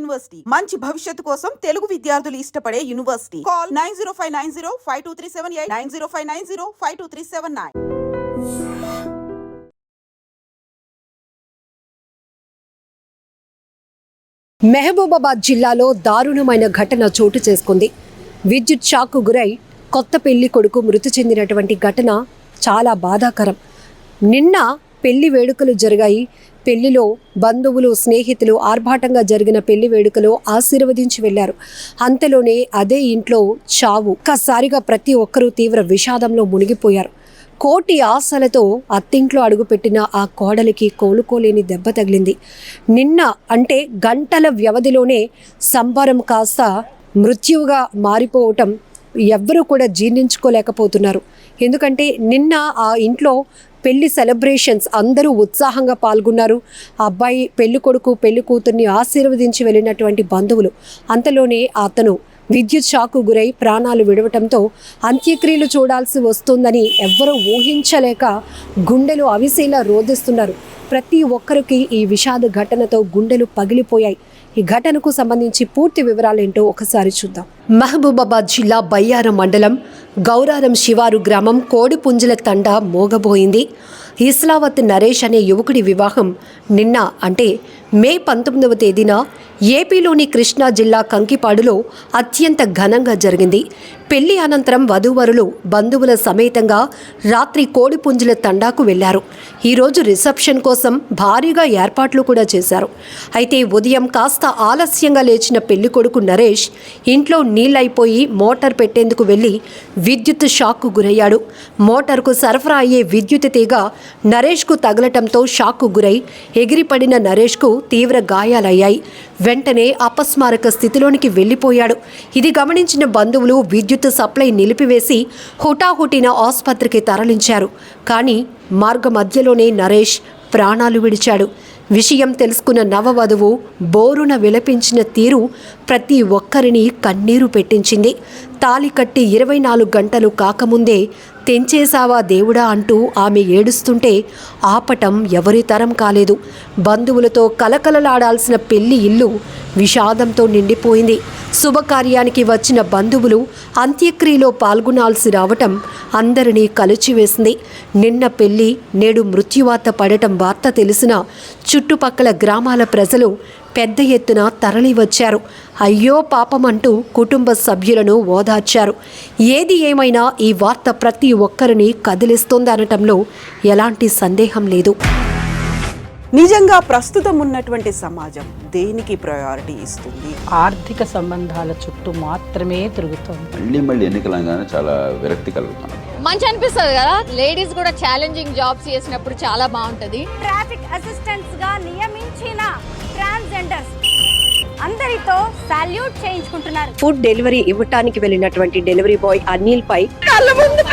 University మంచి భవిష్యత్తు కోసం తెలుగు విద్యార్థులు ఇష్టపడే యూనివర్సిటీ. కాల్ 9059052378 9059052379. మహబూబాబాద్ జిల్లాలో దారుణమైన ఘటన చోటు చేసుకుంది. విద్యుత్ షాక్కు గురై కొత్త పెళ్లి కొడుకు మృతి చెందినటువంటి ఘటన చాలా బాధాకరం. నిన్న పెళ్లి వేడుకలు జరిగాయి. పెళ్లిలో బంధువులు, స్నేహితులు ఆర్భాటంగా జరిగిన పెళ్లి వేడుకలో ఆశీర్వదించి వెళ్లారు. అంతలోనే అదే ఇంట్లో చావు. ఒక్కసారిగా ప్రతి ఒక్కరూ తీవ్ర విషాదంలో మునిగిపోయారు. కోటి ఆశలతో అత్తింట్లో అడుగుపెట్టిన ఆ కోడలికి కోలుకోలేని దెబ్బ తగిలింది. నిన్న అంటే గంటల వ్యవధిలోనే సంబరం కాస్త మృత్యువుగా మారిపోవటం ఎవ్వరూ కూడా జీర్ణించుకోలేకపోతున్నారు. ఎందుకంటే నిన్న ఆ ఇంట్లో పెళ్లి సెలబ్రేషన్స్ అందరూ ఉత్సాహంగా పాల్గొన్నారు. ఆ అబ్బాయి పెళ్లి కొడుకు పెళ్లి కూతుర్ని ఆశీర్వదించి వెళ్ళినటువంటి బంధువులు అంతలోనే అతను విద్యుత్ షాక్కు గురై ప్రాణాలు విడవటంతో అంత్యక్రియలు చూడాల్సి వస్తుందని ఎవ్వరూ ఊహించలేక గుండెలు అవిసేలా రోధిస్తున్నారు. ప్రతి ఒక్కరికి ఈ విషాద ఘటనతో గుండెలు పగిలిపోయాయి. ఈ ఘటనకు సంబంధించి పూర్తి వివరాలేంటో ఒకసారి చూద్దాం. మహబూబాబాద్ జిల్లా బయ్యారం మండలం గౌరారం శివారు గ్రామం కోడిపుంజల తండ మోగబోయింది. ఇస్లావత్ నరేష్ అనే యువకుడి వివాహం నిన్న అంటే మే 19వ తేదీన ఏపీలోని కృష్ణా జిల్లా కంకిపాడులో అత్యంత ఘనంగా జరిగింది. పెళ్లి అనంతరం వధూవరులు బంధువుల సమేతంగా రాత్రి కోడిపుంజుల తండాకు వెళ్లారు. ఈరోజు రిసెప్షన్ కోసం భారీగా ఏర్పాట్లు కూడా చేశారు. అయితే ఉదయం కాస్త ఆలస్యంగా లేచిన పెళ్లి కొడుకు నరేష్ ఇంట్లో నీళ్లైపోయి మోటార్ పెట్టేందుకు వెళ్లి విద్యుత్ షాక్కు గురయ్యాడు. మోటార్కు సరఫరా అయ్యే విద్యుత్ తీగ నరేష్కు తగలటంతో షాక్కు గురై ఎగిరిపడిన నరేష్కు తీవ్ర గాయాలయ్యాయి. వెంటనే అపస్మారక స్థితిలోనికి వెళ్లిపోయాడు. ఇది గమనించిన బంధువులు విద్యుత్ సప్లై నిలిపివేసి హుటాహుటిన ఆసుపత్రికి తరలించారు. కానీ మార్గ మధ్యలోనే నరేష్ ప్రాణాలు విడిచాడు. విషయం తెలుసుకున్న నవవధువు బోరున విలపించిన తీరు ప్రతి ఒక్కరిని కన్నీరు పెట్టించింది. తాళి కట్టి 24 గంటలు కాకముందే తెంచేశావా దేవుడా అంటూ ఆమె ఏడుస్తుంటే ఆపటం ఎవరి తరం కాలేదు. బంధువులతో కలకలలాడాల్సిన పెళ్లి ఇల్లు విషాదంతో నిండిపోయింది. శుభకార్యానికి వచ్చిన బంధువులు అంత్యక్రియలో పాల్గొనాల్సి రావటం అందరినీ కలిచివేసింది. నిన్న పెళ్లి నేడు మృత్యువాత పడటం వార్త తెలిసిన చుట్టుపక్కల గ్రామాల ప్రజలు పెద్ద ఎత్తున తరలి వచ్చారు. అయ్యో పాపమంటూ కుటుంబ సభ్యులను ఓదార్చారు. ఏది ఏమైనా ఈ వార్త ప్రతి ఒక్కరిని కదిలిస్తోందనటంలో ఎలాంటి సందేహం లేదు. నిజంగా ప్రస్తుతం ఉన్నటువంటి సమాజం దేనికి ప్రయారిటీ ఇస్తుంది? ఆర్థిక సంబంధాల చుట్టూ మాత్రమే తిరుగుతుంది. మళ్ళీ ఎన్నికలంగానే చాలా విరక్తి కలుగుతున్నాం. మంచి అనిపిస్తుంది కదా, లేడీస్ కూడా ఛాలెంజింగ్ జాబ్స్ చేసినప్పుడు చాలా బాగుంటది. ట్రాఫిక్ అసిస్టెంట్స్ గా నియమించిన ట్రాన్స్జెండర్స్ అందరితో సాల్యూట్ చేయించుకుంటున్నారు. ఫుడ్ డెలివరీ ఇవ్వటానికి వెళ్ళినటువంటి డెలివరీ బాయ్ అనిల్ పై కళ్ళ ముందు